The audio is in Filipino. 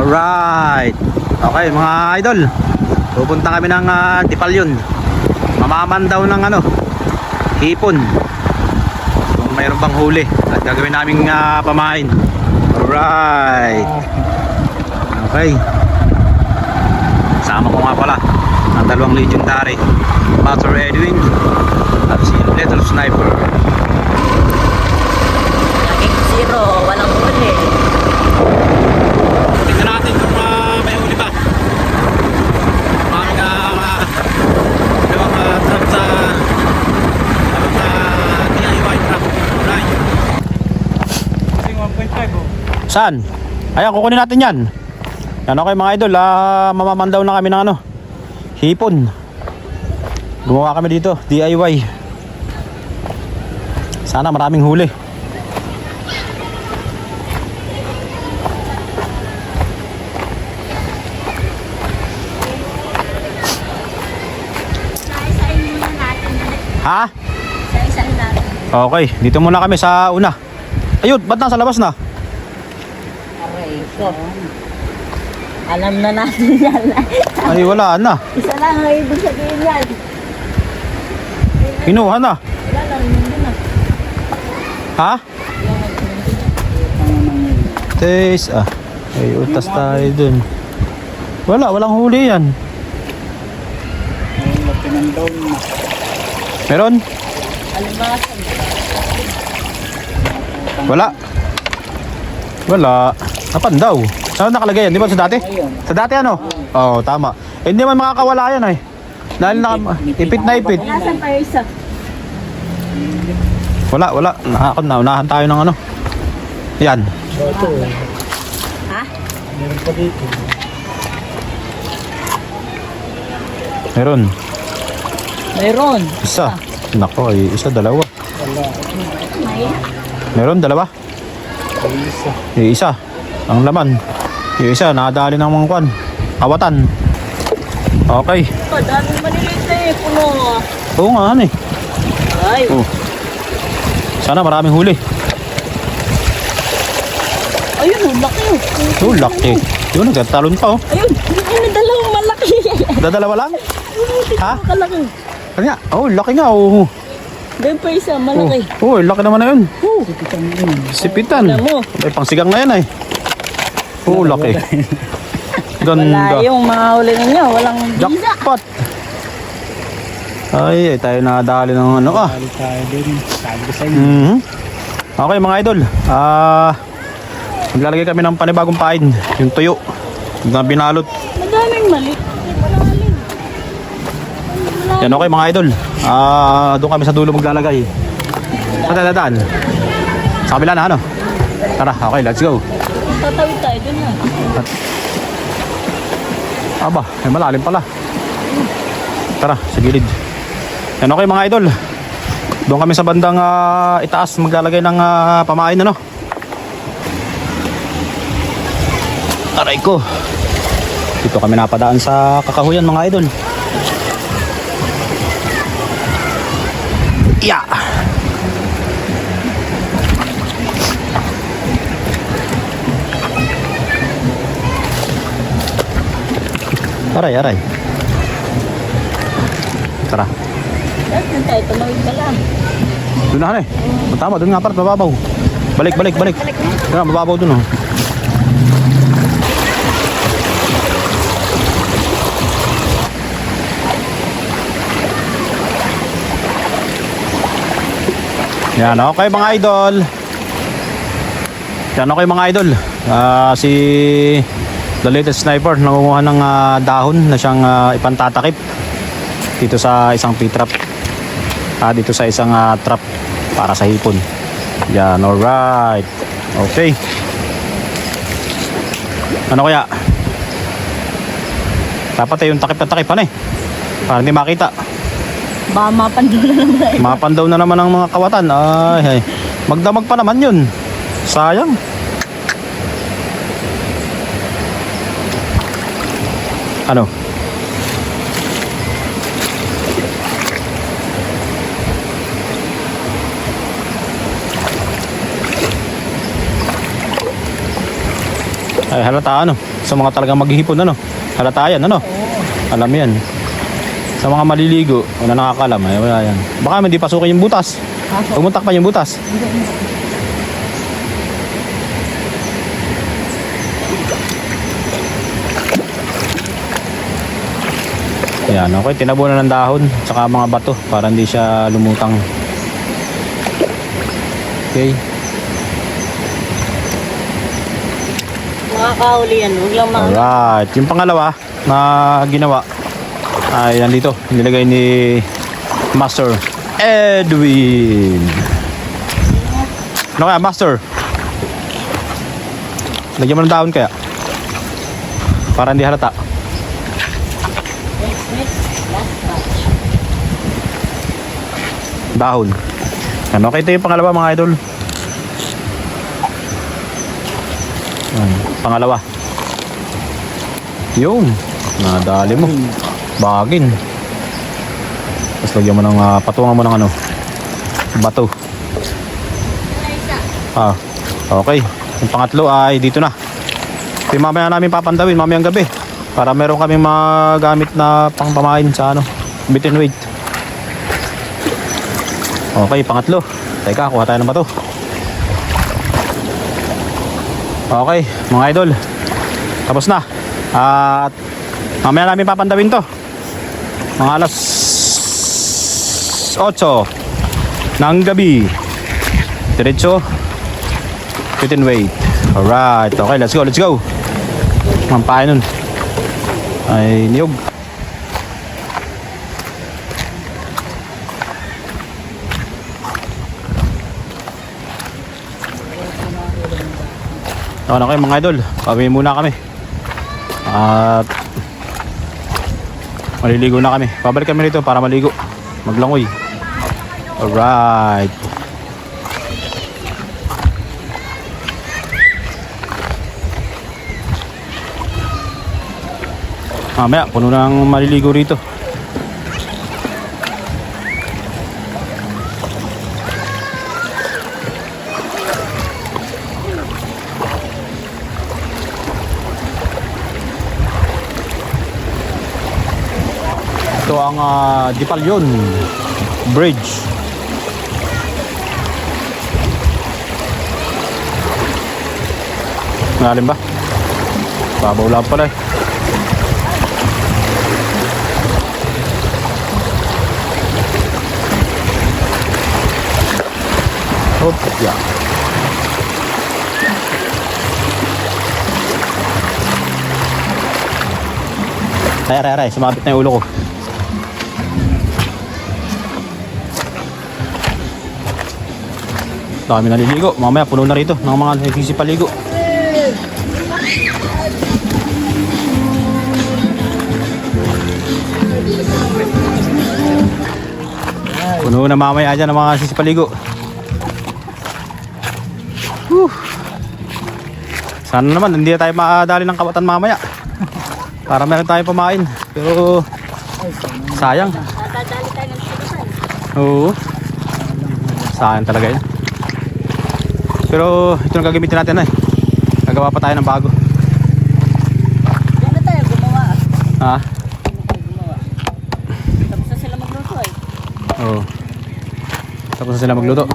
Alright. Okay mga idol, pupunta kami ng Dipalyon. Mamaman daw ng hipon. Kung mayroon bang huli at gagawin naming pamain. Alright. Okay. Sama ko nga pala ang dalawang legendary, Master Edwin at si Little Sniper. Laging zero, walang huli. Tingnan natin kung may huli ba. Mga dalawang trap sa DIY trap. Right. 1.5 oh. Saan? Ayan, kukunin natin yan. Yan, okay mga idol, mamamandaw na kami ng hipon. Gumawa kami dito, DIY. Sana maraming huli. Ha? Isa-isahin natin. Okay, dito muna kami sa una. Ayun, ba't nasa labas na? Aray, so. Alam na natin yan. Ay, wala na. Isa lang ang ibig sabihin yan. Kinuha na. Wala lang, hindi na. Ha? Taste, ay, utas tayo dun. Walang huli yan. Meron? Alimasan. Wala. Napandaw. Saan nakalagay yan? Di ba sa dati? Sa dati ano? Oo, tama. Eh, hindi man makakawala yan Dahil ipit na ipit. Nasaan pa yung isa? Wala. Naunahan tayo ng Yan. Ha? Meron pa dito. Meron. Isa. Nako, isa, dalawa. May Meron, dalawa. Isa. Ang laman. Yung isa, nakadali ng mga kwan. Kawatan. Okay. daming maliliit puno. Oo nga, Ay, Sana maraming huli. ayun, laki Oh, laki. Yun, nagtatalon pa Ayun, may dalawang malaki. Dadalawa lang? Ha? Kalaki. Kanya? Laki nga. Doon pa isa, malaki. Laki naman na yun. Sipitan. Alam mo. May pangsigang na yan laki. Wala Ganda. yung mga huli ninyo, walang visa. Jackpot. Ay, tayo nadali ng Balik tayo din. Sabi ko sa inyo. Okay mga idol, maglalagay kami ng panibagong pain, yung tuyo na binalot. Madaming mali. Malalim. Yan, okay mga idol, doon kami sa dulo maglalagay. Dadaan sa kabila na Tara, okay, let's go. Tatawid tayo dun na. Aba, may malalim pala. Tara, sa gilid. Yan, okay mga idol, doon kami sa bandang itaas maglalagay ng pamain Aray ko. Dito kami napadaan sa kakahuyan mga idol. Yeah. Aray. Tara. Doon tayo, tumawid ka lang. Doon na Tama, doon nga part, mababaw. Balik. Doon, mababaw doon Yan, okay mga idol. Si The Little Sniper nangunguha ng dahon na siyang ipantatakip dito sa isang P-trap. Dito sa isang trap para sa hipon. Yan, alright. Okay. Ano kaya? Dapat yung takip na takip para hindi makita. Baka mapandaw na naman. Mapandaw na naman ang mga kawatan. Ay. Magdamag pa naman yun. Sayang. Ano? Ay halata ano. Sa mga talagang maghihipon ano. Halata yan ano. Alam yan. Sa mga maliligo, wala nakakalam, ay wala yan. Baka hindi pasukin yung butas. Pumuntak pa yung butas. Yan, okay. Tinabunan ng dahon, tsaka mga bato para hindi siya lumutang. Okay. Makakauli yan. Huwag lang mga... Alright. Yung pangalawa na ginawa ay nandito. Nilagay ni Master Edwin. Ano kaya, Master? Lagyan mo ng dahon kaya? Para hindi halata. Dahon. Ano, okay, ito yung pangalawa mga idol. Pangalawa. Yung nadali mo. Bagin. Tapos lagyan mo ng patungan mo ng ano, bato. Okay. Yung pangatlo ay dito na. Ito yung mamaya namin papandawin mamayang gabi para meron kaming magamit na pangpamain sa ano, bit and weight. Okay, pangatlo. Teka, kuha tayo ng bato. Okay, mga idol. Tapos na. At mamaya namin papandawin to. Mga alas 8 ng gabi. Diretso. Fit and wait. Alright. Okay, let's go, let's go. Mampain nun. Ay, niyog. Okay na kayo mga idol. Pawi muna kami. At maliligo na kami. Pabalik kami rito para maligo. Maglangoy. Alright. Mamaya, puno ng maliligo rito. Ito ang Dipalyon Bridge. Ngalim ba? Babaw lang pala eh. Hop, yeah. Aray, sumabit na yung ulo ko. Dami naliligo. Mamaya puno na rito ng mga nagsisipaligo. Puno na mamaya dyan ng mga nagsisipaligo. Sana naman hindi tayo makadali ng kabatan mamaya para meron tayong pamain, pero sayang. Tatadali tayo ng sulusan. Oo, sayang talaga yun. Pero ito na gagamitin natin eh. Gagawa pa tayo ng bago. Yan na tayo gumawa. Ha? Gumawa. Tapos na sila magluto eh. Oo. Tapos na sila magluto.